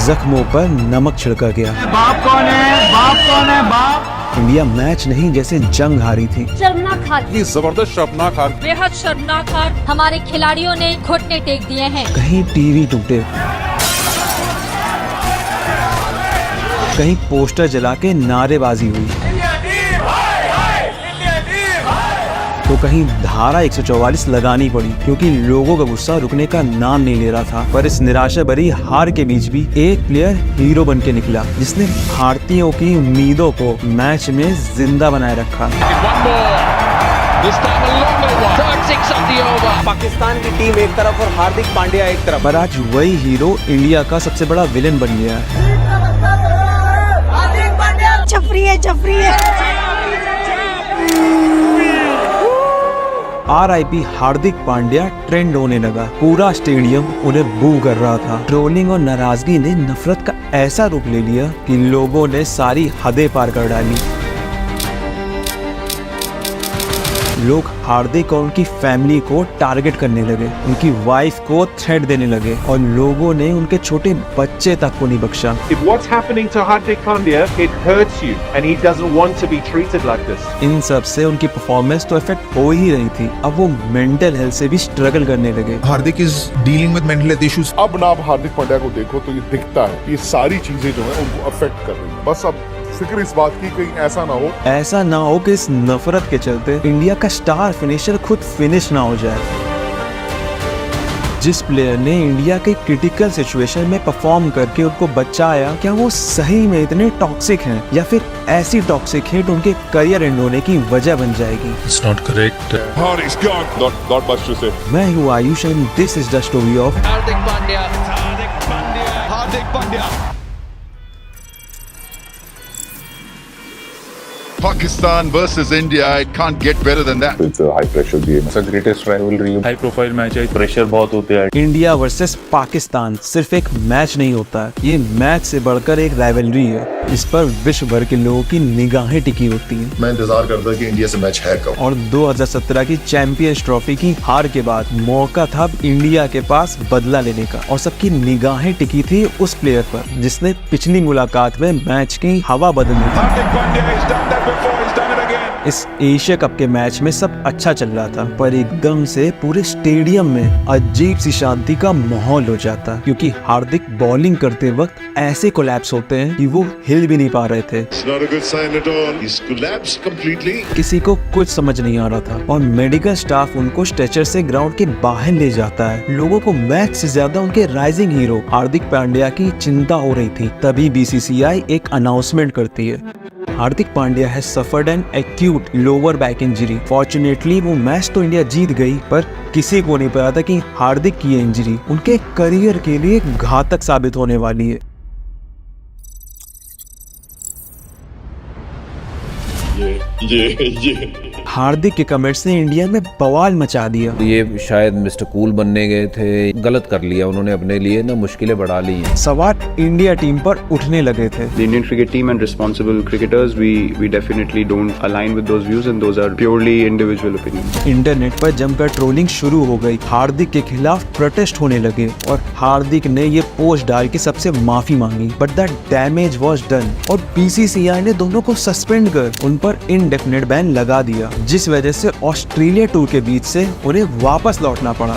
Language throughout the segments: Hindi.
जख्मों पर नमक छिड़का गया। बाप कौन है? बाप कौन है? बाप। इंडिया मैच नहीं जैसे जंग हारी थी। शर्मनाक हार, ये जबरदस्त शर्मनाक हार, बेहद शर्मनाक हार। हमारे खिलाड़ियों ने घुटने टेक दिए हैं। कहीं टीवी टूटे, कहीं पोस्टर जला के नारेबाजी हुई, तो कहीं धारा 144 लगानी पड़ी क्योंकि लोगों का गुस्सा रुकने का नाम नहीं ले रहा था। पर इस निराशा भरी हार के बीच भी एक प्लेयर हीरो बन के निकला जिसने भारतीयों की उम्मीदों को मैच में जिंदा बनाए रखा। पाकिस्तान की टीम एक तरफ और हार्दिक पांड्या एक तरफ। पर आज वही हीरो इंडिया का सबसे बड़ा विलेन बन गया है। जफरी है। RIP हार्दिक पांड्या ट्रेंड होने लगा। पूरा स्टेडियम उन्हें बू कर रहा था। ट्रोलिंग और नाराजगी ने नफरत का ऐसा रूप ले लिया कि लोगों ने सारी हदें पार कर डाली। लोग हार्दिक और उनकी फैमिली को टारगेट करने लगे, उनकी वाइफ को थ्रेट देने लगे और लोगों ने उनके छोटे बच्चे तक को नहीं बख्शा। If what's happening to Hardik Pandya, it hurts you and he doesn't want to be treated like this. इन सब से उनकी परफॉर्मेंस तो इफेक्ट हो ही रही थी, अब वो मेंटल हेल्थ से भी स्ट्रगल करने लगे। Hardik is dealing with mental health issues. अब ना आप हार्दिक पांड्या को देखो तो ये दिखता है ये सारी चीजें जो है उनको अफेक्ट कर रही है। बस अब फिक्र इस बात की कहीं ऐसा ना हो कि इस नफरत के चलते इंडिया का स्टार फिनिशर खुद फिनिश ना हो जाए। जिस प्लेयर ने इंडिया के क्रिटिकल सिचुएशन में परफॉर्म करके उनको बचाया, क्या वो सही में इतने टॉक्सिक हैं या फिर ऐसी टॉक्सिक हिट उनके करियर एंड होने की वजह बन जाएगी? It's not correct. Hardik's gone. Not much to say. मैं हूँ Ayush and this is the story of Hardik Pandya. Pakistan versus India. It can't get better than that. It's a high pressure game. It's the greatest rivalry. High profile match है, प्रेशर बहुत होते हैं। इंडिया वर्सेस पाकिस्तान सिर्फ एक मैच नहीं होता है, ये मैच से बढ़कर एक राइवलरी है। इस पर विश्व भर के लोगों की निगाहें टिकी होती हैं। मैं इंतजार करता कि इंडिया से मैच है कब। और 2017 की चैंपियंस ट्रॉफी की हार के बाद मौका था इंडिया के पास बदला लेने का, और सबकी निगाहें टिकी थी उस प्लेयर पर जिसने पिछली मुलाकात में मैच की हवा बदल दी थी। इस एशिया कप के मैच में सब अच्छा चल रहा था, पर एकदम से पूरे स्टेडियम में अजीब सी शांति का माहौल हो जाता, क्योंकि हार्दिक बॉलिंग करते वक्त ऐसे कोलैप्स होते हैं कि वो हिल भी नहीं पा रहे थे। किसी को कुछ समझ नहीं आ रहा था और मेडिकल स्टाफ उनको स्ट्रेचर से ग्राउंड के बाहर ले जाता है। लोगों को मैच से ज्यादा उनके राइजिंग हीरो हार्दिक पांड्या की चिंता हो रही थी। तभी BCCI एक अनाउंसमेंट करती है, Hardik Pandya has suffered an acute lower back injury. Fortunately वो मैच तो इंडिया जीत गई, पर किसी को नहीं पता था कि हार्दिक की इंजरी उनके करियर के लिए घातक साबित होने वाली है। हार्दिक के कमेंट्स ने इंडिया में बवाल मचा दिया। ये शायद मिस्टर कूल बनने गए थे, गलत कर लिया उन्होंने, अपने लिए ना मुश्किलें बढ़ा ली हैं। सवाल इंडिया टीम पर उठने लगे थे। The Indian cricket team and responsible cricketers, we definitely don't align with those views and those are purely individual opinions. Internet पर जमकर ट्रोलिंग शुरू हो गई, हार्दिक के खिलाफ प्रोटेस्ट होने लगे और हार्दिक ने ये पोस्ट डाल के सबसे माफी मांगी, but that damage was done और BCCI ने दोनों को सस्पेंड कर उन पर इनडेफिनेट बैन लगा दिया, जिस वजह से ऑस्ट्रेलिया टूर के बीच से उन्हें वापस लौटना पड़ा।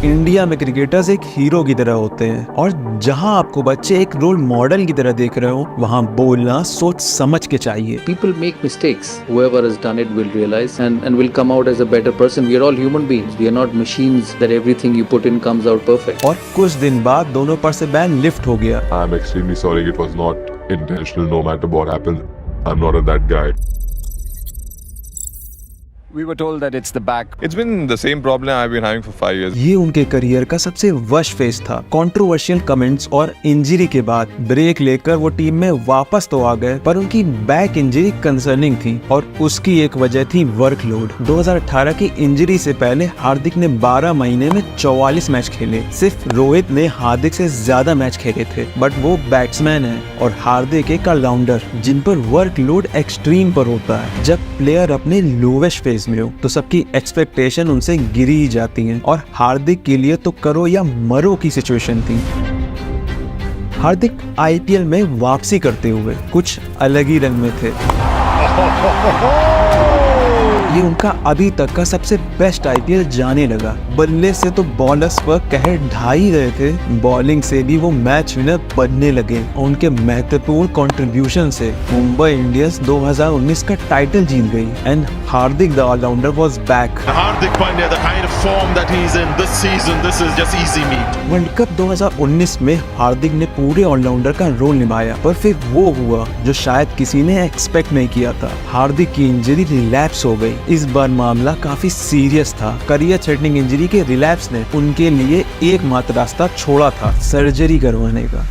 इंडिया में क्रिकेटर्स एक हीरो की तरह होते हैं, और जहां आपको बच्चे एक रोल मॉडल की तरह देख रहे हो, वहां बोलना सोच समझ के चाहिए। People make mistakes. Whoever has done it will realize and will come out as a better person. We are all human beings. We are not machines that everything you put in comes out perfect. और कुछ दिन बाद दोनों पर से बैन लिफ्ट हो गया। I'm extremely sorry. It was not intentional. No matter what happened, I'm not that guy. We were told that it's the back. It's been the same problem I've been having for 5 years. ये उनके करियर का सबसे वर्स्ट फेज था। कंट्रोवर्शियल कमेंट्स और इंजरी के बाद ब्रेक लेकर वो टीम में वापस तो आ गए, पर उनकी बैक इंजरी कंसर्निंग थी और उसकी एक वजह थी वर्कलोड। 2018 की इंजरी से पहले हार्दिक ने 12 महीने में 44 मैच खेले। सिर्फ रोहित ने हार्दिक से ज्यादा मैच खेले थे, बट वो बैट्समैन है और हार्दिक एक ऑलराउंडर जिन पर वर्कलोड एक्सट्रीम पर होता है। जब प्लेयर अपने लोवेस्ट फेज में हो तो सबकी एक्सपेक्टेशन उनसे गिरी ही जाती हैं, और हार्दिक के लिए तो करो या मरो की सिचुएशन थी। हार्दिक आईपीएल में वापसी करते हुए कुछ अलग ही रंग में थे। ये उनका अभी तक का सबसे बेस्ट आईपीएल जाने लगा। बल्ले से तो बॉलर्स पर कहर ढा ही रहे थे, बॉलिंग से भी वो मैच विनर बनने लगे। उनके महत्वपूर्ण कंट्रीब्यूशन से मुंबई इंडियंस 2019 का टाइटल जीत गई and Hardik the allrounder was back. Hardik Pandya, the kind of form that he's in this season, this is just easy meat. World cup 2019 में हार्दिक ने पूरे ऑलराउंडर का रोल निभाया, पर फिर वो हुआ जो शायद किसी ने एक्सपेक्ट नहीं किया था। हार्दिक की इंजरी रिलैप्स हो गई। इस बार मामला काफी सीरियस था। करियर थ्रेटनिंग इंजरी के रिलैप्स ने उनके लिए एकमात्र रास्ता छोड़ा था, सर्जरी करवाने का।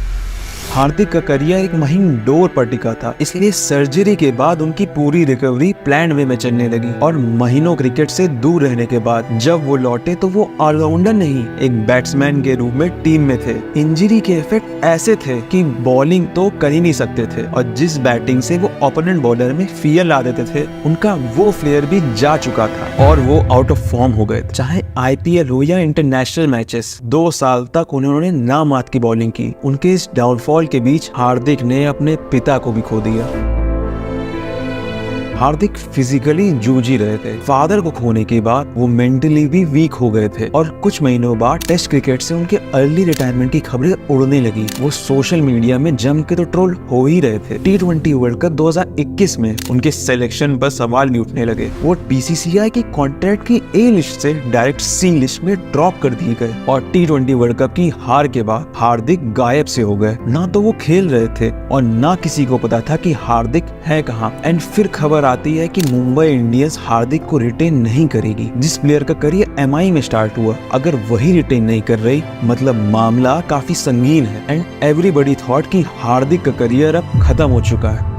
हार्दिक का करियर एक महीन डोर पर टिका था, इसलिए सर्जरी के बाद उनकी पूरी रिकवरी प्लान वे में चलने लगी और महीनों क्रिकेट से दूर रहने के बाद जब वो लौटे तो वो ऑलराउंडर नहीं, एक बैट्समैन के रूप में टीम में थे। इंजरी के इफेक्ट ऐसे थे कि बॉलिंग तो कर ही नहीं सकते थे और जिस बैटिंग से वो ओपोनेंट बॉलर में फियर ला देते थे, उनका वो फ्लेयर भी जा चुका था और वो आउट ऑफ फॉर्म हो गए थे। चाहे आईपीएल हो या इंटरनेशनल मैचेस, 2 साल तक उन्होंने नामात की बॉलिंग की। उनके इस डाउनफॉल के बीच हार्दिक ने अपने पिता को भी खो दिया। हार्दिक फिजिकली जूझ ही रहे थे। फादर को खोने के बाद वो मेंटली भी वीक हो गए थे और कुछ महीनों बाद टेस्ट क्रिकेट से उनके अर्ली रिटायरमेंट की खबरें उड़ने लगी। वो सोशल मीडिया में जम के तो ट्रोल हो ही रहे थे। T20 वर्ल्ड कप 2021 में उनके सिलेक्शन पर सवाल भी उठने लगे। वो बीसीसीआई की कॉन्ट्रैक्ट की ए लिस्ट से डायरेक्ट सी लिस्ट में ड्रॉप कर दिए गए और T20 वर्ल्ड कप की हार के बाद हार्दिक गायब से हो गए। ना तो वो खेल रहे थे और ना किसी को पता था कि हार्दिक है कहाँ। एंड फिर खबर आती है कि मुंबई इंडियंस हार्दिक को रिटेन नहीं करेगी। जिस प्लेयर का करियर एमआई में स्टार्ट हुआ, अगर वही रिटेन नहीं कर रही, मतलब मामला काफी संगीन है। एंड एवरीबॉडी थॉट कि हार्दिक का करियर अब खत्म हो चुका है।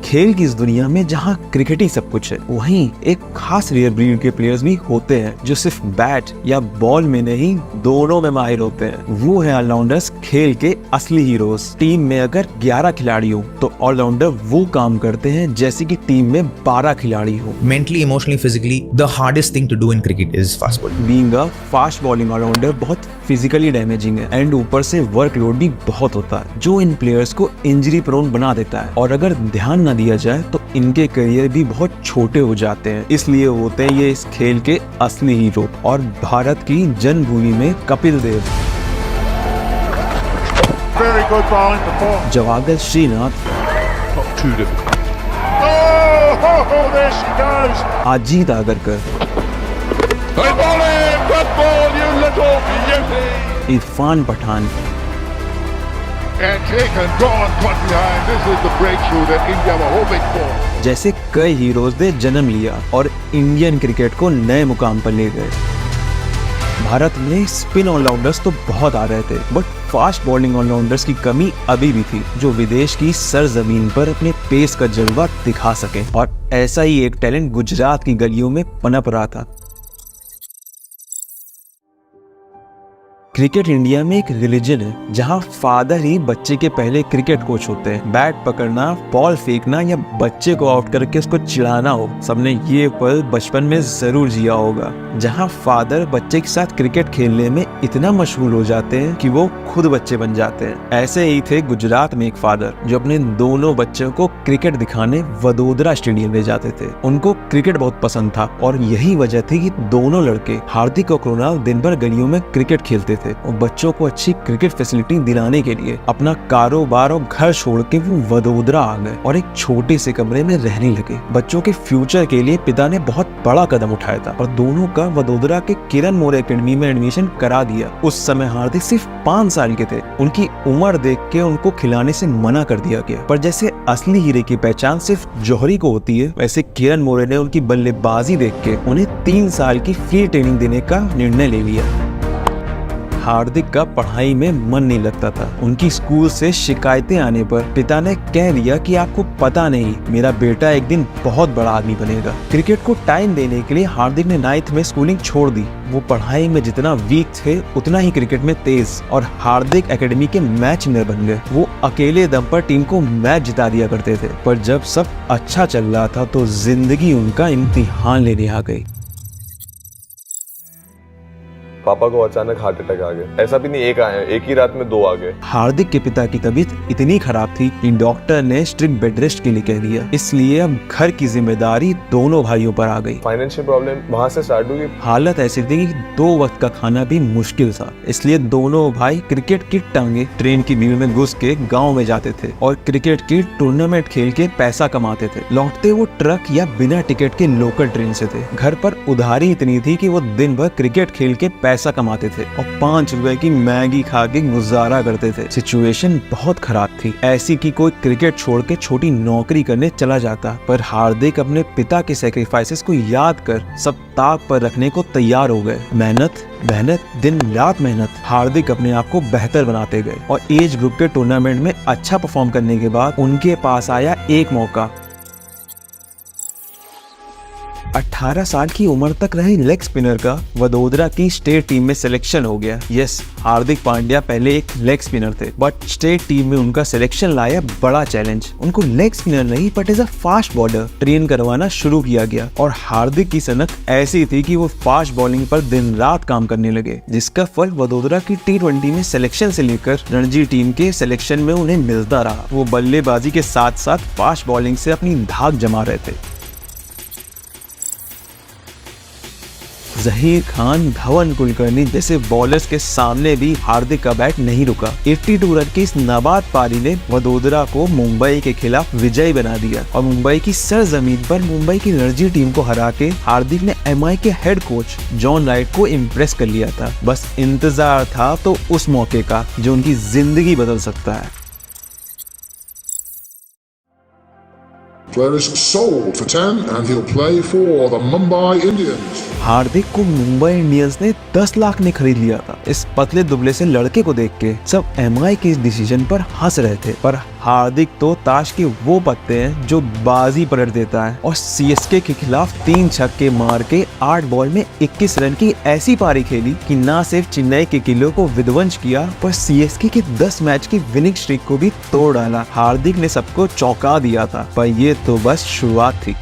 खेल की इस दुनिया में जहां क्रिकेट ही सब कुछ है, वहीं एक खास रेयर ब्रीड के प्लेयर्स भी होते हैं जो सिर्फ बैट या बॉल में नहीं, दोनों में माहिर होते हैं। वो है ऑलराउंडर्स, खेल के असली हीरोज। टीम में अगर 11 खिलाड़ी हो तो ऑलराउंडर वो काम करते हैं जैसे कि टीम में 12 खिलाड़ी हो। Mentally, emotionally, physically, the hardest thing to do in cricket is fast bowling. Being a fast bowling allrounder बहुत फिजिकली डैमेजिंग है एंड ऊपर से वर्कलोड भी बहुत होता है जो इन प्लेयर्स को इंजरी प्रोन बना देता है। और अगर ध्यान न दिया जाए तो इनके करियर भी बहुत छोटे हो जाते हैं। इसलिए होते हैं ये इस खेल के असली हीरो। और भारत की जन्मभूमि में कपिल देव, जवागल श्रीनाथ, अजीत आगरकर, इरफान पठान, जैसे कई हीरोज ने जन्म लिया और इंडियन क्रिकेट को नए मुकाम पर ले गए। भारत में स्पिन ऑलराउंडर्स तो बहुत आ रहे थे, बट फास्ट बॉलिंग ऑलराउंडर्स की कमी अभी भी थी जो विदेश की सरजमीन पर अपने पेस का जलवा दिखा सके। और ऐसा ही एक टैलेंट गुजरात की गलियों में पनप रहा था। क्रिकेट इंडिया में एक रिलीजन है जहां फादर ही बच्चे के पहले क्रिकेट कोच होते हैं। बैट पकड़ना, बॉल फेंकना या बच्चे को आउट करके उसको चिढ़ाना हो, सबने ये पल बचपन में जरूर जिया होगा जहां फादर बच्चे के साथ क्रिकेट खेलने में इतना मशहूर हो जाते हैं कि वो खुद बच्चे बन जाते हैं। ऐसे ही थे गुजरात में एक फादर जो अपने दोनों बच्चों को क्रिकेट दिखाने वडोदरा स्टेडियम ले जाते थे। उनको क्रिकेट बहुत पसंद था और यही वजह थी कि दोनों लड़के हार्दिक और कृणाल दिन भर गलियों में क्रिकेट खेलते थे और बच्चों को अच्छी क्रिकेट फैसिलिटी दिलाने के लिए अपना कारोबार और घर छोड़ के वो वडोदरा आ गए और एक छोटे से कमरे में रहने लगे। बच्चों के फ्यूचर के लिए पिता ने बहुत बड़ा कदम उठाया था और दोनों का वडोदरा के किरण मोर एकेडमी में एडमिशन करा दिया। उस समय हार्दिक सिर्फ 5 साल के थे। उनकी उम्र देख के उनको खिलाने से मना कर दिया गया, पर जैसे असली हीरे की पहचान सिर्फ जौहरी को होती है, वैसे किरण मोरे ने उनकी बल्लेबाजी देख के उन्हें 3 साल की फ्री ट्रेनिंग देने का निर्णय ले लिया। हार्दिक का पढ़ाई में मन नहीं लगता था। उनकी स्कूल से शिकायतें आने पर पिता ने कह दिया कि आपको पता नहीं, मेरा बेटा एक दिन बहुत बड़ा आदमी बनेगा। क्रिकेट को टाइम देने के लिए हार्दिक ने 9th में स्कूलिंग छोड़ दी। वो पढ़ाई में जितना वीक थे उतना ही क्रिकेट में तेज और हार्दिक एकेडमी के मैच विनर बन गए। वो अकेले दम पर टीम को मैच जिता दिया करते थे, पर जब सब अच्छा चल रहा था तो जिंदगी उनका इम्तिहान लेने आ गई। पापा को अचानक हार्ट अटैक आ गया। ऐसा भी नहीं एक आए, एक ही रात में 2 आ गए। हार्दिक के पिता की तबीयत इतनी खराब थी कि डॉक्टर ने स्ट्रिक्ट बेड रेस्ट के लिए कह दिया, इसलिए अब घर की जिम्मेदारी दोनों भाइयों पर आ गई। फाइनेंशियल प्रॉब्लम वहाँ से स्टार्ट हुई। हालत ऐसी थी कि 2 वक्त का खाना भी मुश्किल था, इसलिए दोनों भाई क्रिकेट की टांगे ट्रेन की भीड़ में घुस के गाँव में जाते थे और क्रिकेट की टूर्नामेंट खेल के पैसा कमाते थे। लौटते वो ट्रक या बिना टिकट के लोकल ट्रेन से थे। घर पर उधारी इतनी थी कि वो दिन भर क्रिकेट खेल के पैसा कमाते थे और 5 रुपए की मैगी खा के गुजारा करते थे। सिचुएशन बहुत खराब थी, ऐसी कि कोई क्रिकेट छोड़ के छोटी नौकरी करने चला जाता, पर हार्दिक अपने पिता के सैक्रिफाइसेस को याद कर सब ताक पर रखने को तैयार हो गए। मेहनत, दिन रात मेहनत। हार्दिक अपने आप को बेहतर बनाते गए और एज ग्रुप के टूर्नामेंट में अच्छा परफॉर्म करने के बाद उनके पास आया एक मौका। 18 साल की उम्र तक रहे लेग स्पिनर का वडोदरा की स्टेट टीम में सिलेक्शन हो गया। यस, हार्दिक पांड्या पहले एक लेग स्पिनर थे, बट स्टेट टीम में उनका सिलेक्शन लाया बड़ा चैलेंज। उनको लेग स्पिनर नहीं but as a fast bowler train करवाना शुरू किया गया और हार्दिक की सनक ऐसी थी कि वो फास्ट बॉलिंग पर दिन रात काम करने लगे, जिसका फल वडोदरा की T20 में सिलेक्शन से लेकर रणजी टीम के सिलेक्शन में उन्हें मिलता रहा। वो बल्लेबाजी के साथ साथ फास्ट बॉलिंग से अपनी धाक जमा रहे थे। जहीर खान, धवन कुलकर्णी जैसे बॉलर्स के सामने भी हार्दिक का बैट नहीं रुका। 82 रन की इस नाबाद पारी ने वडोदरा को मुंबई के खिलाफ विजयी बना दिया और मुंबई की सरजमीन पर मुंबई की रणजी टीम को हरा के हार्दिक ने MI के हेड कोच जॉन राइट को इम्प्रेस कर लिया था। बस इंतजार था तो उस मौके का जो उनकी जिंदगी बदल सकता है। Player is sold for 10 and he'll play for the Mumbai Indians. हार्दिक को मुंबई इंडियंस ने 10 लाख में खरीद लिया था। इस पतले दुबले से लड़के को देख के सब MI के इस डिसीजन पर हंस रहे थे, पर हार्दिक तो ताश के वो पत्ते हैं जो बाजी पलट देता है और CSK के खिलाफ 3 छक्के मार के 8 बॉल में 21 रन की ऐसी पारी खेली कि ना सिर्फ चेन्नई के किलों को विध्वंस किया पर CSK के 10 मैच की विनिंग स्ट्रीक को भी तोड़ डाला। हार्दिक ने सबको चौंका दिया था, पर ये तो बस शुरुआत थी।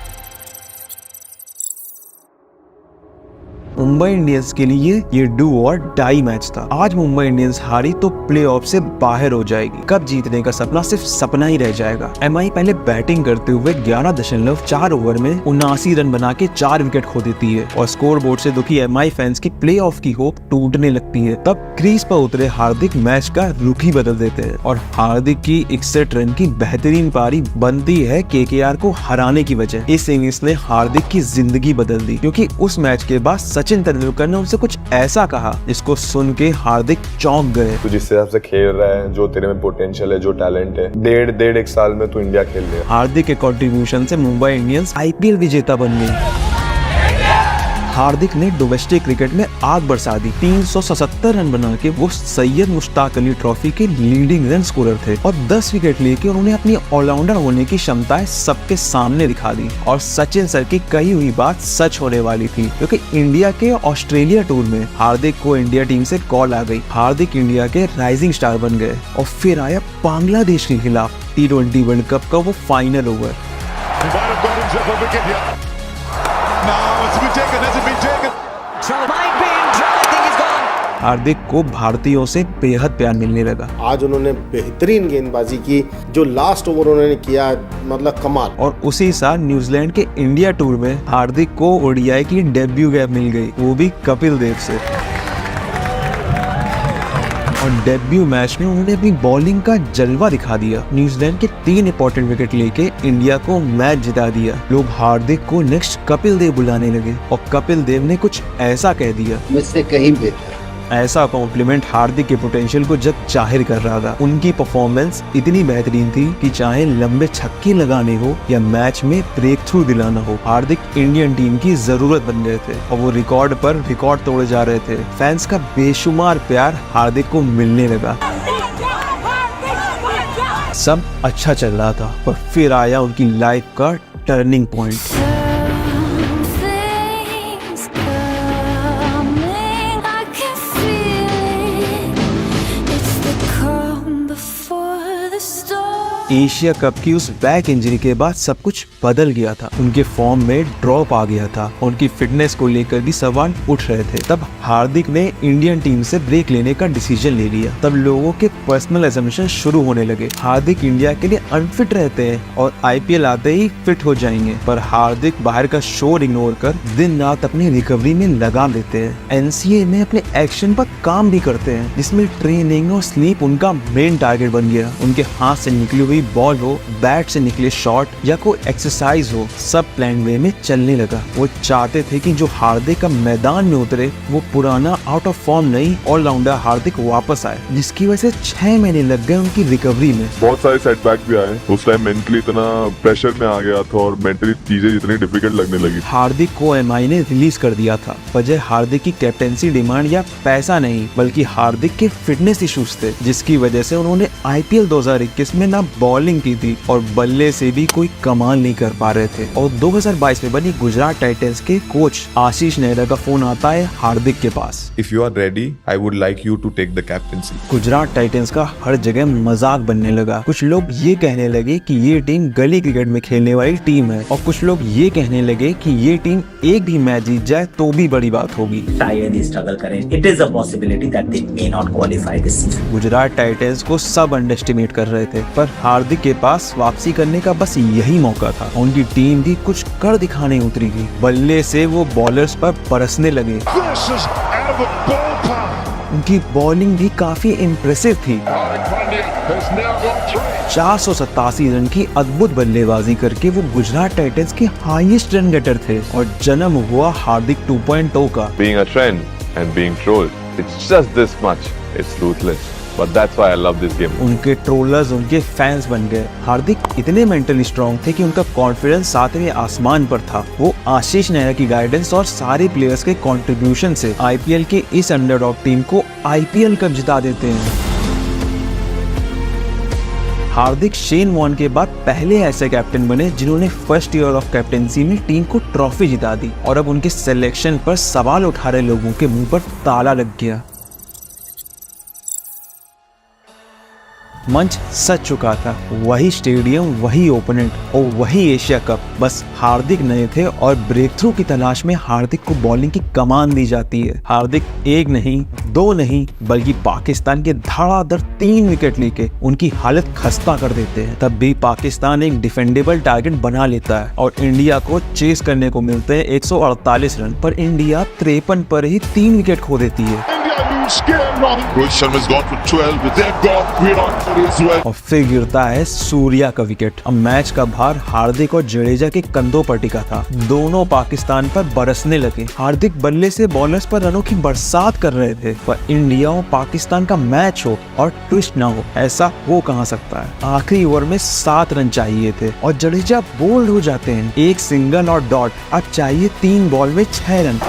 मुंबई इंडियंस के लिए ये डू और डाई मैच था। आज मुंबई इंडियंस हारी तो प्लेऑफ से बाहर हो जाएगी। कप जीतने का सपना सिर्फ सपना ही रह जाएगा। MI पहले बैटिंग करते हुए 11.4 ओवर में 79 रन बना के 4 विकेट खो देती है और स्कोर बोर्ड से दुखी MI फैंस की प्लेऑफ की होप टूटने लगती है। तब क्रीज पर उतरे हार्दिक मैच का रुख ही बदल देते हैं और हार्दिक की 61 रन की बेहतरीन पारी बनती है KKR को हराने की वजह। इस इनिंग्स ने हार्दिक की जिंदगी बदल दी, क्योंकि उस मैच के बाद सचिन तेंदुलकर ने उनसे कुछ ऐसा कहा जिसको सुन के हार्दिक चौंक गए। तू जिस हिसाब से खेल रहा है, जो तेरे में पोटेंशियल है, जो टैलेंट है, डेढ़ एक साल में तू इंडिया खेल ले। हार्दिक के कंट्रीब्यूशन से मुंबई इंडियंस IPL विजेता बन गई। हार्दिक ने डोमेस्टिक क्रिकेट में आग बरसा दी। 377 रन बना के वो सैयद मुश्ताक अली ट्रॉफी के लीडिंग रन स्कोरर थे और 10 विकेट लेके उन्होंने अपनी ऑलराउंडर होने की क्षमताएं सबके सामने दिखा दी। और सचिन सर की कही हुई बात सच होने वाली थी, क्योंकि इंडिया के ऑस्ट्रेलिया टूर में हार्दिक को इंडिया टीम से कॉल आ गई। हार्दिक इंडिया के राइजिंग स्टार बन गए और फिर आया बांग्लादेश के खिलाफ T20 वर्ल्ड कप का वो फाइनल ओवर। हार्दिक को भारतीयों से बेहद प्यार मिलने लगा। आज उन्होंने बेहतरीन गेंदबाजी की, जो लास्ट ओवर उन्होंने किया मतलब कमाल। और उसी साल न्यूजीलैंड के इंडिया टूर में हार्दिक को ODI की डेब्यू कैप मिल गई, वो भी कपिल देव से। और डेब्यू मैच में उन्होंने अपनी बॉलिंग का जलवा दिखा दिया। न्यूजीलैंड के 3 इंपॉर्टेंट विकेट लेके इंडिया को मैच जिता दिया। लोग हार्दिक को नेक्स्ट कपिल देव बुलाने लगे और कपिल देव ने कुछ ऐसा कह दिया, मुझसे कहीं बेहतर। ऐसा कॉम्प्लीमेंट हार्दिक के पोटेंशियल को जग जाहिर कर रहा था। उनकी परफॉर्मेंस इतनी बेहतरीन थी कि चाहे लंबे छक्के लगाने हो या मैच में ब्रेक थ्रू दिलाना हो, हार्दिक इंडियन टीम की जरूरत बन गए थे और वो रिकॉर्ड पर रिकॉर्ड तोड़े जा रहे थे। फैंस का बेशुमार प्यार हार्दिक को मिलने लगा। सब अच्छा चल रहा था, पर फिर आया उनकी लाइफ का turning point. Before the storm Asia cup की उस बैक इंजरी के बाद सब कुछ बदल गया था। उनके फॉर्म में ड्रॉप आ गया था, उनकी फिटनेस को लेकर भी सवाल उठ रहे थे। तब हार्दिक ने इंडियन टीम से ब्रेक लेने का डिसीजन ले लिया। तब लोगों के पर्सनल असम्पशन शुरू होने लगे। हार्दिक इंडिया के लिए अनफिट रहते हैं और आईपीएल आते ही फिट हो जाएंगे, पर हार्दिक बाहर का शोर इग्नोर कर दिन रात अपनी रिकवरी में लगा देते हैं। एनसीए में अपने एक्शन पर काम भी करते हैं, जिसमें ट्रेनिंग और स्लीप उनका मेन टारगेट बन गया। उनके हाथ से निकली हुई बॉल हो, बैट से निकले शॉट या कोई एक्सरसाइज हो, सब प्लान वे में चलने लगा। वो चाहते थे कि जो हार्दिक का मैदान में उतरे वो पुराना आउट ऑफ फॉर्म नहीं ऑलराउंडर हार्दिक वापस आए, जिसकी वजह से 6 महीने लग गए उनकी रिकवरी में। बहुत सारे सेटबैक भी आए। उस टाइम मेंटली इतना प्रेशर में आ गया था और मेंटली चीजें इतनी डिफिकल्ट लगने लगी। हार्दिक को एमआई ने रिलीज कर दिया था। वजह हार्दिक की कैप्टेंसी डिमांड या पैसा नहीं, बल्कि हार्दिक के फिटनेस इश्यूज थे, जिसकी वजह से उन्होंने आईपीएल 2021 में ना बॉलिंग की थी और बल्ले से भी कोई कमाल नहीं कर पा रहे थे। और 2022 में बनी गुजरात टाइटंस के कोच आशीष नेहरा का फोन आता है हार्दिक के पास। If you are ready, I would like you to take the captaincy. Gujarat Titans का हर जगह मजाक बनने लगा। कुछ लोग ये कहने लगे कि ये टीम गली क्रिकेट में खेलने वाली टीम है, और कुछ लोग ये कहने लगे कि ये टीम एक भी मैच जीत जाए तो भी बड़ी बात होगी। शायद स्ट्रगल करें। It is a possibility that they may not qualify this season. Gujarat Titans को सब अंडरएस्टिमेट कर रहे थे, पर हार्दिक के पास वापसी करने का बस यही मौका था। उनकी टीम भी कुछ कर दिखाने उतरी थी। बल्ले से वो बॉलर्स पर बरसने लगे। उनकी बॉलिंग भी काफी इम्प्रेसिव थी। 487 रन की अद्भुत बल्लेबाजी करके वो गुजरात टाइटंस के हाईएस्ट रन गेटर थे, और जन्म हुआ हार्दिक 2.0 का। Being a trend and being trolled, it's just this much. It's ruthless. But that's why I love this game. उनके ट्रोलर्स उनके फैंस बन गए। हार्दिक इतने मेंटली स्ट्रांग थे कि उनका कॉन्फिडेंस 7वें आसमान पर था। वो आशीष नेहरा की गाइडेंस और सारे प्लेयर्स के कंट्रीब्यूशन से आईपीएल के इस अंडरडॉग टीम को आईपीएल कप जिता देते हैं। हार्दिक शेन वॉर्न के बाद पहले ऐसे कैप्टन बने जिन्होंने फर्स्ट ईयर ऑफ कैप्टेंसी में टीम को ट्रॉफी जिता दी, और अब उनके सिलेक्शन पर सवाल उठा रहे लोगों के मुंह पर ताला लग गया। मंच सज चुका था, वही स्टेडियम, वही ओपोनेंट और वही एशिया कप। बस हार्दिक नए थे और ब्रेक थ्रू की तलाश में हार्दिक को बॉलिंग की कमान दी जाती है। हार्दिक एक नहीं, दो नहीं, बल्कि पाकिस्तान के धड़ाधड़ 3 विकेट लेके उनकी हालत खस्ता कर देते हैं। तब भी पाकिस्तान एक डिफेंडेबल टारगेट बना लेता है और इंडिया को चेस करने को मिलते हैं 148 रन, पर इंडिया 53 पर ही 3 विकेट खो देती है। Rohit Sharma has gone for 12 with their God Virat Kohli as well. और फिर गिरता है सूर्या का विकेट। अब मैच का भार हार्दिक और जडेजा के कंधों पर टिका था। दोनों पाकिस्तान पर बरसने लगे। हार्दिक बल्ले से बॉलर्स पर रनों की बरसात कर रहे थे, पर इंडिया और पाकिस्तान का मैच हो और ट्विस्ट ना हो, ऐसा हो कहां सकता है। आखिरी ओवर में 7 रन चाहिए थे और जडेजा बोल्ड हो जाते हैं। एक सिंगल और डॉट। अब चाहिए 3 बॉल में 6 run.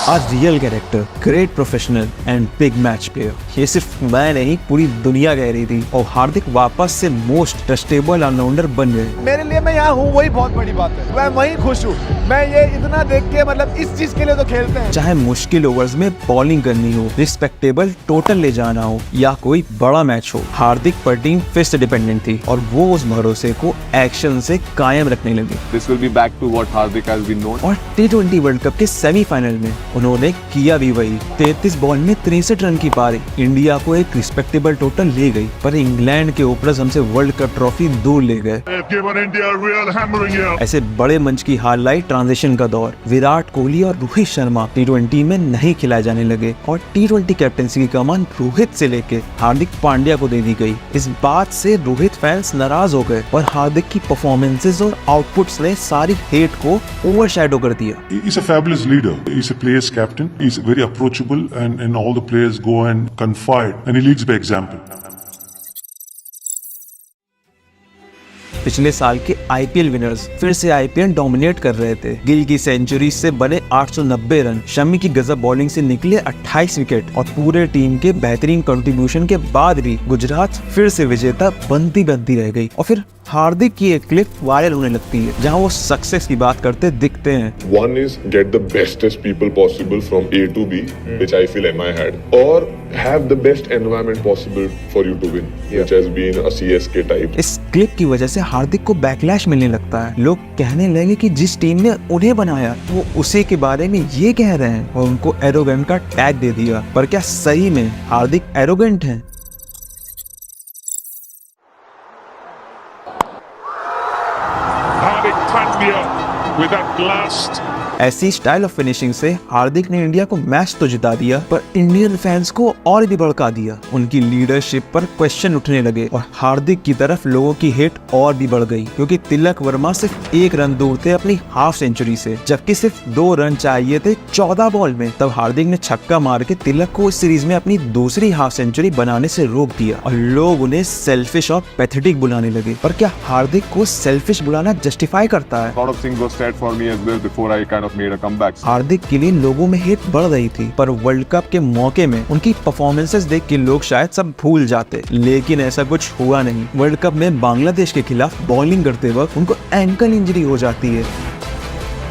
A real character, great professional and big match player. ये सिर्फ मैं नहीं, पूरी दुनिया कह रही थी, और हार्दिक वापस से मोस्ट ट्रस्टेबल ऑलराउंडर बन गए। मेरे लिए मैं यहाँ हूँ वही बहुत बड़ी बात है। मैं वहीं खुश हूँ। मैं ये इतना देख के, मतलब इस चीज के लिए तो खेलते हैं। चाहे मुश्किल ओवर्स में बॉलिंग करनी हो, रिस्पेक्टेबल टोटल ले जाना हो, या कोई बड़ा मैच हो, हार्दिक पर टीम फिर से डिपेंडेंट थी, और वो उस भरोसे को एक्शन से कायम रखने लगे। This will be back to what Hardik has been known. और T20 वर्ल्ड कप के सेमीफाइनल में उन्होंने किया भी वही। 33 बॉल में 63 रन की पारी इंडिया को एक रिस्पेक्टेबल टोटल ले गई, पर इंग्लैंड के ओपनर्स हमसे वर्ल्ड कप ट्रॉफी दूर ले गए। ऐसे बड़े मंच की हाईलाइट ट्रांजिशन का दौर। विराट कोहली और रोहित शर्मा T20 में नहीं खिलाए जाने लगे, और T20 कैप्टेंसी की कमान रोहित से लेके हार्दिक पांड्या को दे दी गई। इस बात से रोहित फैंस नाराज हो गए, और हार्दिक की परफॉर्मेंसेस और आउटपुट्स ने सारी हेट को ओवरशैडो कर दिया। He's a fabulous leader. He's a player's captain. He's very approachable, and all the players go and confide, and he leads by example. पिछले साल के आईपीएल विनर्स फिर से आईपीएल डोमिनेट कर रहे थे। गिल की सेंचुरी से बने 890 रन, शमी की गजब बॉलिंग से निकले 28 विकेट, और पूरे टीम के बेहतरीन कंट्रीब्यूशन के बाद भी गुजरात फिर से विजेता बनती रह गई। और फिर हार्दिक की एक क्लिप वायरल होने लगती है जहां वो सक्सेस की बात करते दिखते हैं। One is get the bestest people possible from A to B, which I feel MI had, or have the best environment possible for you to win, which has been a CSK type. इस क्लिप की वजह से हार्दिक को बैकलैश मिलने लगता है। लोग कहने लगे कि जिस टीम ने उन्हें बनाया वो उसी के बारे में ये कह रहे हैं और उनको एरोगेंट का टैग दे दिया। पर क्या सही में हार्दिक एरोगेंट है? With that blast. ऐसी स्टाइल ऑफ फिनिशिंग से हार्दिक ने इंडिया को मैच तो जिता दिया पर इंडियन फैंस को और भी भड़का दिया। उनकी लीडरशिप पर क्वेश्चन उठने लगे और हार्दिक की तरफ लोगों की हेट और भी बढ़ गई क्योंकि तिलक वर्मा सिर्फ 1 रन दूर थे अपनी हाफ सेंचुरी से, जबकि सिर्फ 2 रन चाहिए थे 14 बॉल में। तब हार्दिक ने छक्का मार के तिलक को इस सीरीज में अपनी दूसरी हाफ सेंचुरी बनाने से रोक दिया और लोग उन्हें सेल्फिश और पैथेटिक बुलाने लगे। पर क्या हार्दिक को सेल्फिश बुलाना जस्टिफाई करता है? lot of things were said for me as well before I kind of made a comeback. हार्दिक के लिए लोगों में हेट बढ़ रही थी पर वर्ल्ड कप के मौके में उनकी परफॉर्मेंसेस देख के लोग शायद सब भूल जाते, लेकिन ऐसा कुछ हुआ नहीं। वर्ल्ड कप में बांग्लादेश के खिलाफ बॉलिंग करते वक्त उनको एंकल इंजरी हो जाती है।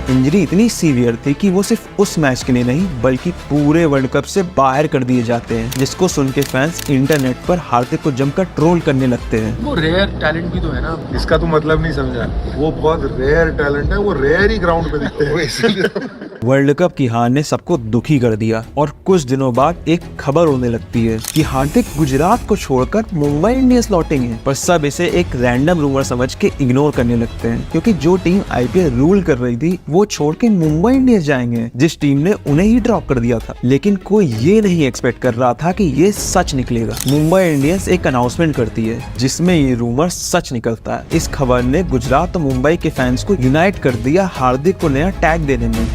इंजरी इतनी सीवियर थी कि वो सिर्फ उस मैच के लिए नहीं बल्कि पूरे वर्ल्ड कप से बाहर कर दिए जाते हैं, जिसको सुन के फैंस इंटरनेट पर हार्दिक को जमकर ट्रोल करने लगते हैं। वो रेयर टैलेंट भी तो है ना, इसका तो मतलब नहीं समझा। वो बहुत रेयर टैलेंट है, वो रेयर ही ग्राउंड पे दिखते हैं। वर्ल्ड कप की हार ने सबको दुखी कर दिया और कुछ दिनों बाद एक खबर होने लगती है कि हार्दिक गुजरात को छोड़कर मुंबई इंडियंस लौटेंगे। पर सब इसे एक रैंडम रूमर समझ के इग्नोर करने लगते हैं क्योंकि जो टीम आईपीएल रूल कर रही थी वो छोड़ के मुंबई इंडियंस जाएंगे, जिस टीम ने उन्हें ही ड्रॉप कर दिया था। लेकिन कोई ये नहीं एक्सपेक्ट कर रहा था कि ये सच निकलेगा। मुंबई इंडियंस एक अनाउंसमेंट करती है जिसमें ये रूमर सच निकलता है। इस खबर ने गुजरात और मुंबई के फैंस को यूनाइट कर दिया हार्दिक को नया टैग देने में।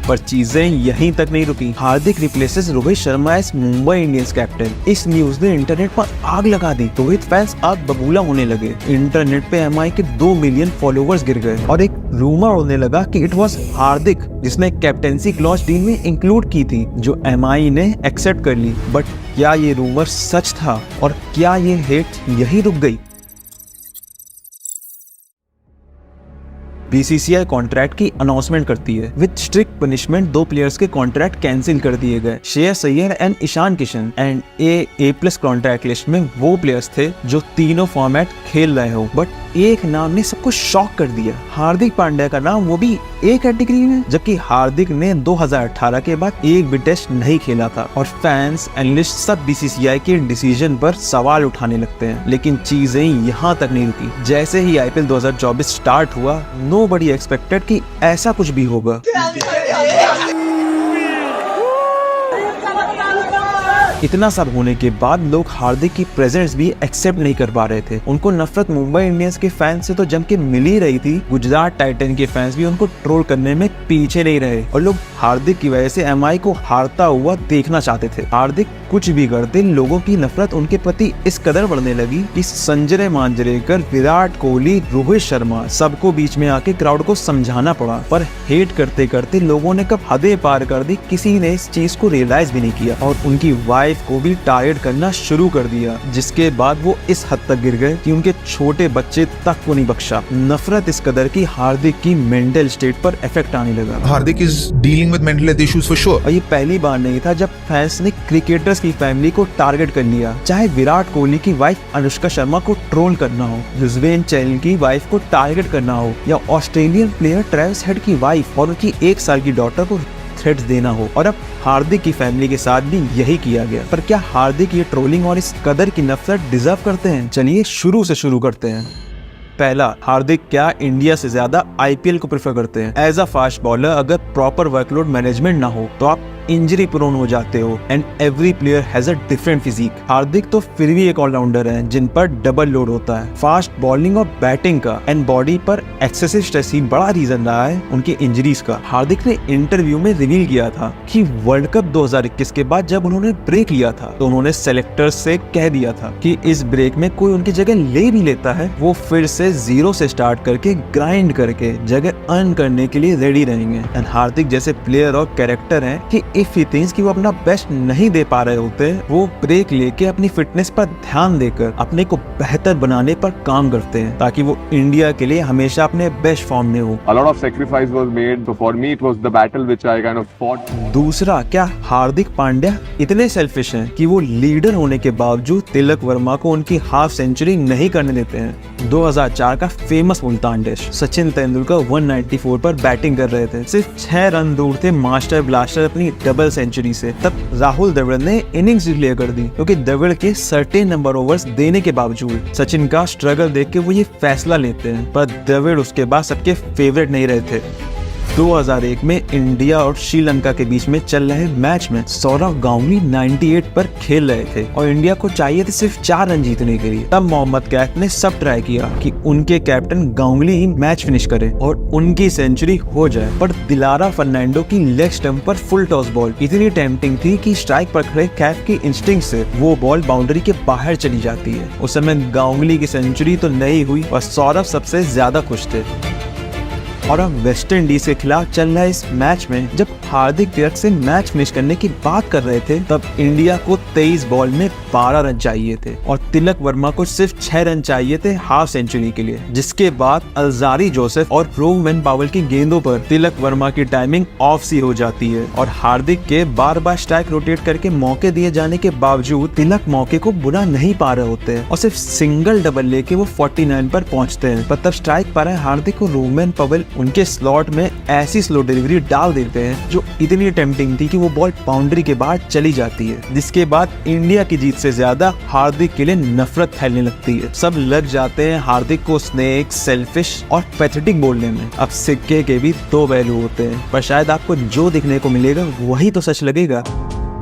पर चीजें यहीं तक नहीं रुकी। Hardik replaces Rohit Sharma as Mumbai Indians captain. इस न्यूज ने इंटरनेट पर आग लगा दी। रोहित फैंस आग बबूला होने लगे। इंटरनेट पे एमआई के 2 मिलियन फॉलोवर्स गिर गए और एक रूमर होने लगा कि इट वाज हार्दिक जिसने कैप्टेंसी क्लॉज डील में इंक्लूड की थी, जो एमआई ने एक्सेप्ट कर ली। बट क्या ये रूमर सच था और क्या ये हेट यही रुक गई? बीसीसीआई कॉन्ट्रैक्ट की अनाउंसमेंट करती है। विद स्ट्रिक्ट पनिशमेंट 2 प्लेयर्स के कॉन्ट्रैक्ट कैंसिल कर दिए गए, श्रेयस अय्यर एंड ईशान किशन। एंड ए+ कॉन्ट्रैक्ट लिस्ट में वो प्लेयर्स थे जो तीनों फॉर्मेट खेल रहे हो। बट एक नाम ने सबको शॉक कर दिया, हार्दिक पांड्या का नाम, वो भी ए कैटेगरी में, जबकि हार्दिक ने 2018 के बाद एक भी टेस्ट नहीं खेला था। और फैंस, एनालिस्ट सब बीसीसीआई के डिसीजन पर सवाल उठाने लगते हैं। लेकिन चीजें यहाँ तक नहीं रुकी। जैसे ही आईपीएल 2024 स्टार्ट हुआ, नोबडी एक्सपेक्टेड कि ऐसा कुछ भी होगा। इतना सब होने के बाद लोग हार्दिक की प्रेजेंस भी एक्सेप्ट नहीं कर पा रहे थे। उनको नफरत मुंबई इंडियंस के फैंस से तो जम के मिल ही रही थी। गुजरात टाइटन के फैंस भी उनको ट्रोल करने में पीछे नहीं रहे और लोग हार्दिक की वजह से एमआई को हारता हुआ देखना चाहते थे। हार्दिक कुछ भी करते, लोगों की नफरत उनके प्रति इस कदर बढ़ने लगी कि संजय मांजरेकर, विराट कोहली, रोहित शर्मा सबको बीच में आके क्राउड को समझाना पड़ा। पर हेट करते करते लोगों ने कब हदें पार कर दी, किसी ने इस चीज को रियलाइज भी नहीं किया और उनकी वाइफ को भी टारगेट करना शुरू कर दिया, जिसके बाद वो इस हद तक गिर गए कि उनके छोटे बच्चे तक को नहीं बख्शा। नफरत इस कदर की हार्दिक की मेंटल स्टेट पर इफेक्ट आने लगा। Hardik is dealing with mental health issues for sure. और ये पहली बार नहीं था जब फैंस ने क्रिकेटर्स की फैमिली को टारगेट कर लिया, चाहे विराट कोहली की वाइफ अनुष्का शर्मा को ट्रोल करना हो, युजवेंद्र चहल की वाइफ को टारगेट करना हो, या ऑस्ट्रेलियन प्लेयर ट्रेविस हेड की वाइफ और उनकी 1 साल की डॉटर को थ्रेट्स देना हो। और अब हार्दिक की फैमिली के साथ भी यही किया गया। पर क्या हार्दिक ये ट्रोलिंग और इस कदर की नफरत डिजर्व करते हैं? चलिए शुरू से शुरू करते हैं। पहला, हार्दिक क्या इंडिया से ज्यादा आईपीएल को प्रेफर करते हैं? एज अ फास्ट बॉलर अगर प्रॉपर वर्कलोड मैनेजमेंट ना हो तो आप इंजरी प्रोन हो जाते हो and every player has a different physique. Hardik तो फिर भी एक ऑलराउंडर है जिन पर डबल लोड होता है। फास्ट बॉलिंग और बैटिंग का एंड बॉडी पर एक्सेसिव स्ट्रेस ही बड़ा रीजन रहा है उनकी इंजरीज का। हार्दिक ने इंटरव्यू में रिवील किया था कि वर्ल्ड कप 2021 के बाद जब उन्होंने ब्रेक लिया था तो उन्होंने सेलेक्टर्स से कह दिया था कि इस ब्रेक में कोई उनकी जगह ले भी लेता है, वो फिर से 0 से स्टार्ट करके ग्राइंड करके जगह अर्न करने के लिए रेडी रहेंगे। एंड हार्दिक जैसे प्लेयर और कैरेक्टर हैं कि इफ ही थिंक्स कि वो अपना बेस्ट नहीं दे पा रहे होते, वो ब्रेक लेके अपनी फिटनेस पर ध्यान देकर अपने को बेहतर बनाने पर काम करते हैं ताकि वो इंडिया के लिए हमेशा अपने बेस्ट फॉर्म में हो। A lot of sacrifice was made, so for me it was the battle which I kind of fought. दूसरा, क्या हार्दिक पांड्या इतने सेल्फिश हैं कि वो लीडर होने के बावजूद तिलक वर्मा को उनकी हाफ सेंचुरी नहीं करने देते हैं। 2004 का फेमस मुल्तान टेस्ट, सचिन तेंदुलकर 194 पर बैटिंग कर रहे थे, सिर्फ 6 रन दूर थे मास्टर ब्लास्टर अपनी डबल सेंचुरी से। तब राहुल द्रविड़ ने इनिंग्स डिक्लेयर कर दी क्योंकि द्रविड़ के सर्टेन नंबर ओवर्स देने के बावजूद सचिन का स्ट्रगल देख के वो ये फैसला लेते हैं, पर द्रविड़ उसके बाद सबके फेवरेट नहीं रहे थे। 2001 में इंडिया और श्रीलंका के बीच में चल रहे मैच में सौरव गांगुली 98 पर खेल रहे थे और इंडिया को चाहिए थे सिर्फ 4 रन जीतने के लिए। तब मोहम्मद कैफ ने सब ट्राई किया कि उनके कैप्टन गांगुली ही मैच फिनिश करे और उनकी सेंचुरी हो जाए, पर दिलारा फर्नांडो की लेग स्टंप पर फुल टॉस बॉल इतनी टेम्पटिंग थी कि स्ट्राइक पर खड़े कैफ की इंस्टिंक्ट से वो बॉल बाउंड्री के बाहर चली जाती है। उस समय गांगुली की सेंचुरी तो नहीं हुई और सौरव सबसे ज्यादा खुश थे। और अब वेस्ट इंडीज के खिलाफ चल रहे इस मैच में जब हार्दिक तिलक से मैच फिनिश करने की बात कर रहे थे, तब इंडिया को 23 बॉल में 12 रन चाहिए थे और तिलक वर्मा को सिर्फ 6 रन चाहिए थे हाफ सेंचुरी के लिए। जिसके बाद अल्जारी जोसेफ और रोवेन पावेल की गेंदों पर तिलक वर्मा की टाइमिंग ऑफ सी हो जाती है और हार्दिक के बार बार स्ट्राइक रोटेट करके मौके दिए जाने के बावजूद तिलक मौके को बुला नहीं पा रहे होते हैं और सिर्फ सिंगल डबल लेके वो 49 पर पहुंचते हैं। पर तब स्ट्राइक पा रहे हार्दिक को रोवेन पावेल उनके स्लॉट में ऐसी स्लो डिलीवरी डाल देते हैं जो इतनी टेम्पटिंग थी कि वो बॉल बाउंड्री के बाहर चली जाती है, जिसके बाद इंडिया की जीत से ज्यादा हार्दिक के लिए नफरत फैलने लगती है। सब लग जाते हैं हार्दिक को स्नेक, सेल्फिश और पैथेटिक बोलने में। अब सिक्के के भी 2 पहलू होते हैं, पर शायद आपको जो दिखने को मिलेगा वही तो सच लगेगा।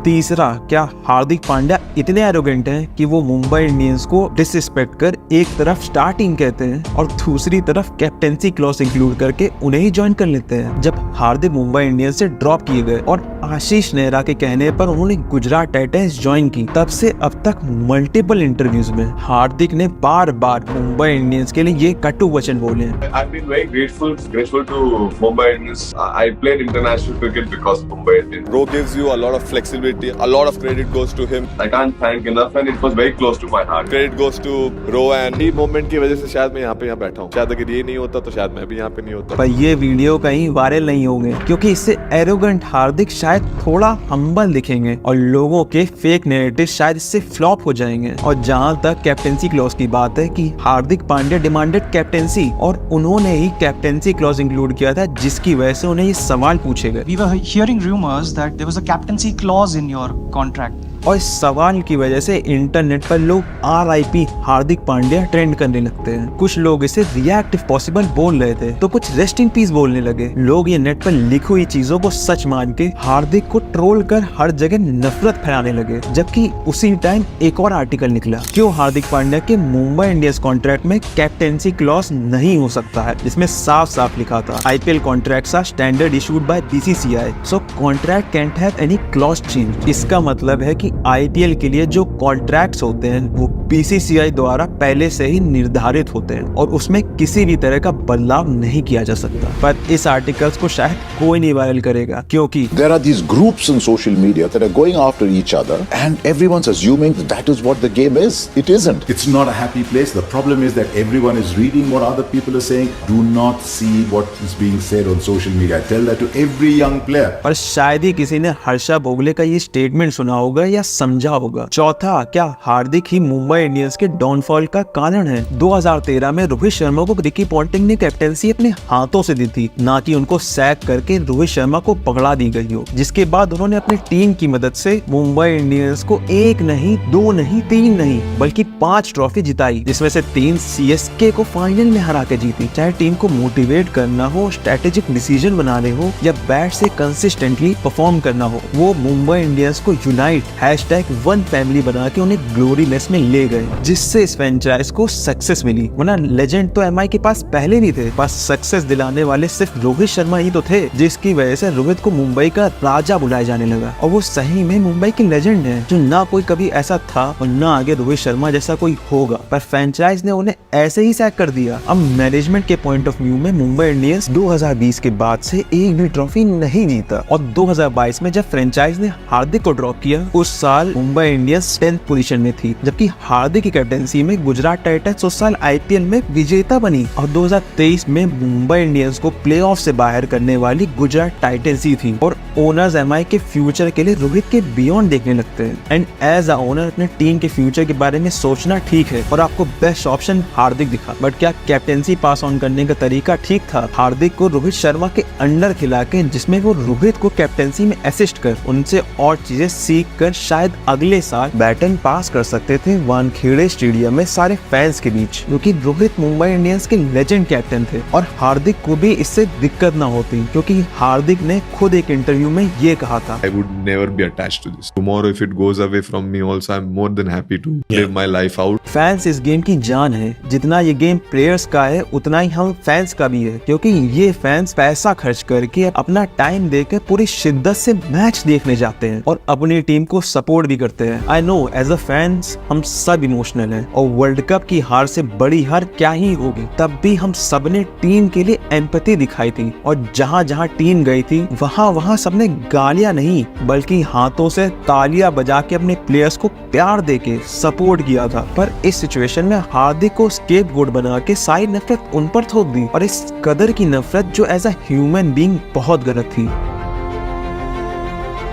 तीसरा, क्या हार्दिक पांड्या इतने एरोगेंट हैं कि वो मुंबई इंडियंस को डिसरिस्पेक्ट कर एक तरफ स्टार टीम कहते हैं और दूसरी तरफ कैप्टेंसी क्लॉज इंक्लूड करके उन्हें ही ज्वाइन कर लेते हैं। जब हार्दिक मुंबई इंडियंस से ड्रॉप किए गए और आशीष नेहरा के कहने पर उन्होंने गुजरात टाइटंस ज्वाइन की, तब से अब तक मल्टीपल इंटरव्यूज में हार्दिक ने बार बार मुंबई इंडियंस के लिए ये कटु वचन बोले हैं। I've been very grateful to Mumbai Indians. I played international cricket because Mumbai Indians. Ro gives you a lot of flexibility. A lot of credit goes to him. I can't thank enough, and it was very close to my heart. Credit goes to Ro, and ये moment की वजह से शायद मैं यहाँ बैठा हूँ। शायद अगर ये नहीं होता तो शायद मैं भी यहाँ पे नहीं होता। पर ये वीडियो कहीं वायरल नहीं होंगे क्योंकि इससे एरोगेंट हार्दिक शायद थोड़ा हम्बल दिखेंगे और लोगों के फेक नैरेटिव शायद इससे फ्लॉप हो जाएंगे। और जहाँ तक कैप्टेंसी क्लॉज की बात है कि हार्दिक पांड्या डिमांडेड कैप्टेंसी और उन्होंने ही कैप्टेंसी क्लॉज इंक्लूड किया था, जिसकी वजह से उन्हें ये सवाल पूछे गए। We were hearing rumors that there was a captaincy clause in your contract. और इस सवाल की वजह से इंटरनेट पर लोग RIP हार्दिक पांड्या ट्रेंड करने लगते हैं। कुछ लोग इसे रिएक्ट इफ पॉसिबल बोल रहे थे तो कुछ रेस्ट इन पीस बोलने लगे। लोग ये नेट पर लिखी हुई चीजों को सच मान के हार्दिक को ट्रोल कर हर जगह नफरत फैलाने लगे। जबकि उसी टाइम एक और आर्टिकल निकला, क्यों हार्दिक पांड्या के मुंबई इंडियंस कॉन्ट्रैक्ट में कैप्टेंसी क्लॉज नहीं हो सकता है, जिसमें साफ साफ लिखा था IPL contracts are standard issued by BCCI, so contract can't have any clause change. इसका मतलब है कि IPL के लिए जो कॉन्ट्रैक्ट्स होते हैं वो BCCI द्वारा पहले से ही निर्धारित होते हैं और उसमें किसी भी तरह का बदलाव नहीं किया जा सकता। पर इस आर्टिकल्स को शायद कोई नहीं वायरल करेगा क्योंकि there are these groups on social media that are going after each other and everyone's assuming that is what the game is. It isn't. It's not a happy place. The problem is that everyone is reading what other people are saying. Do not see what is being said on social media. I tell that to every young player. पर शायद ही किसी ने हर्षा भोगले का ये स्टेटमेंट सुना होगा या समझा होगा। चौथा, क्या हार्दिक ही मुंबई इंडियंस के डाउनफॉल का कारण है? 2013 में रोहित शर्मा को रिकी पॉन्टिंग ने कैप्टेंसी अपने हाथों से दी थी, ना कि उनको सैक करके रोहित शर्मा को पकड़ा दी गई हो। जिसके बाद उन्होंने अपनी टीम की मदद से मुंबई इंडियंस को 1 नहीं 2 नहीं 3 नहीं बल्कि 5 ट्रॉफी जिताई, जिसमें से 3 CSK को फाइनल में हरा के जीती। चाहे टीम को मोटिवेट करना हो, स्ट्रेटेजिक डिसीजन बनाने हो या बैट से कंसिस्टेंटली परफॉर्म करना हो, वो मुंबई इंडियंस को यूनाइट #1 फैमिली बना के उन्हें ग्लोरी लेस में ले गए, जिससे इस फ्रेंचाइज को सक्सेस मिली। वरना लेजेंड तो एमआई के पास पहले भी थे, बस सक्सेस दिलाने वाले सिर्फ रोहित शर्मा ही तो थे, जिसकी वजह से रोहित को मुंबई का राजा बुलाया जाने लगा। और वो सही में मुंबई की लेजेंड है, जो ना कोई कभी ऐसा था और ना आगे रोहित शर्मा जैसा कोई होगा, पर फ्रेंचाइज ने उन्हें ऐसे ही सैक कर दिया। अब मैनेजमेंट के पॉइंट ऑफ व्यू में मुंबई इंडियंस 2020 के बाद से एक भी ट्रॉफी नहीं जीता, और 2022 में जब फ्रेंचाइज ने हार्दिक को ड्रॉप किया, उस साल मुंबई इंडियंस 10th पोजीशन में थी, जबकि हार्दिक की कैप्टनसी में गुजरात टाइटंस उस साल आईपीएल में विजेता बनी। और 2023 में मुंबई इंडियंस को प्लेऑफ से बाहर करने वाली गुजरात टाइटंस ही थी। और ओनर्स एमआई के फ्यूचर के लिए रोहित के बियॉन्ड देखने लगते हैं। एंड एज अ ओनर अपने टीम के फ्यूचर के बारे में सोचना ठीक है, और आपको बेस्ट ऑप्शन हार्दिक दिखा, बट क्या कैप्टेंसी पास ऑन करने का तरीका ठीक था? हार्दिक को रोहित शर्मा के अंडर खिला के, जिसमें वो रोहित को कैप्टेंसी में असिस्ट कर, उनसे और चीजें सीख कर शायद अगले साल बैटन पास कर सकते थे वानखेड़े स्टेडियम में सारे फैंस के बीच, क्योंकि रोहित मुंबई इंडियंस के लेजेंड कैप्टन थे। और हार्दिक को भी इससे दिक्कत ना होती, क्योंकि हार्दिक ने खुद एक इंटरव्यू में ये कहा था, I would never be attached to this. Tomorrow if it goes away from me also, I'm more than happy to live my life out. Fans इस गेम की जान है। जितना ये गेम प्लेयर्स का है, उतना ही हम फैंस का भी है, क्योंकि ये फैंस पैसा खर्च करके अपना टाइम देकर पूरी शिद्दत से मैच देखने जाते हैं और अपनी टीम को सपोर्ट भी करते हैं। I know as a fans हम सब इमोशनल हैं, और वर्ल्ड कप की हार से बड़ी हार क्या ही होगी, तब भी हम सबने टीम के लिए एम्पैथी दिखाई थी। और जहाँ जहाँ टीम गई थी, वहाँ सबने गालियां नहीं बल्कि हाथों से तालियां बजा के अपने प्लेयर्स को प्यार देके सपोर्ट किया था। पर इस सिचुएशन में हार्दिक को स्केपगोट बना के सारी नफरत उन पर थोप दी, और इस कदर की नफरत जो एज अ ह्यूमन बीइंग बहुत गलत थी।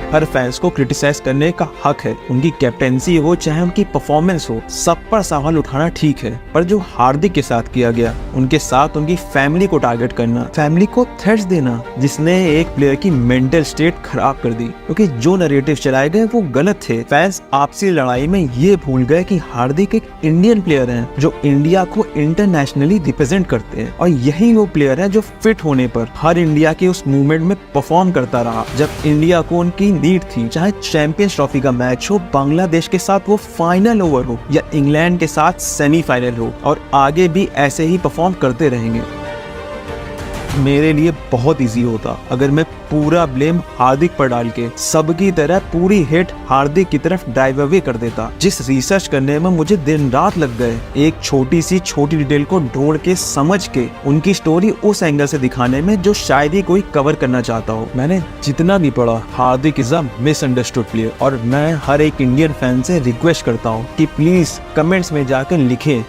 हर फैंस को क्रिटिसाइज करने का हक है, उनकी कैप्टेंसी हो चाहे उनकी परफॉर्मेंस हो, सब पर सवाल उठाना ठीक है। पर जो हार्दिक के साथ किया गया, उनके साथ उनकी फैमिली को टारगेट करना, फैमिली को थ्रेट्स देना, जिसने एक प्लेयर की मेंटल स्टेट खराब कर दी, क्योंकि जो नैरेटिव चलाए गए वो गलत थे। फैंस आपसी लड़ाई में ये भूल गए कि हार्दिक एक इंडियन प्लेयर हैं, जो इंडिया को इंटरनेशनली रिप्रेजेंट करते हैं, और यही वो प्लेयर है जो फिट होने पर हर इंडिया के उस मूवमेंट में परफॉर्म करता रहा जब इंडिया को उनकी नीड थी। चाहे चैंपियंस ट्रॉफी का मैच हो, बांग्लादेश के साथ वो फाइनल ओवर हो, या इंग्लैंड के साथ सेमीफाइनल हो, और आगे भी ऐसे ही परफॉर्म करते रहेंगे। मेरे लिए बहुत इजी होता अगर मैं पूरा ब्लेम हार्दिक पर डाल के सबकी तरह पूरी हिट हार्दिक की तरफ ड्राइव अवे कर देता। जिस रिसर्च करने में मुझे दिन रात लग गए, एक छोटी डिटेल को ढूंढ के समझ के उनकी स्टोरी उस एंगल से दिखाने में जो शायद ही कोई कवर करना चाहता हो। मैंने जितना भी पढ़ा, हार्दिक इज अ मिसअंडरस्टूड प्लेयर, और मैं हर एक इंडियन फैन से रिक्वेस्ट करता हूँ कि प्लीज कमेंट्स में जाकर लिखें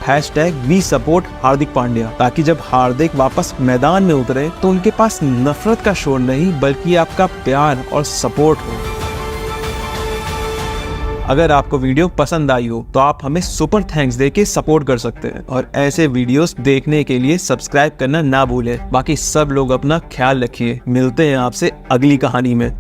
#वी सपोर्ट हार्दिक पांड्या, ताकि जब हार्दिक वापस मैदान में उतरे तो उनके पास नफरत का शोर नहीं बल्कि आपका प्यार और सपोर्ट हो। अगर आपको वीडियो पसंद आई हो तो आप हमें सुपर थैंक्स देके सपोर्ट कर सकते हैं, और ऐसे वीडियोस देखने के लिए सब्सक्राइब करना ना भूलें। बाकी सब लोग अपना ख्याल रखिए, मिलते हैं आपसे अगली कहानी में।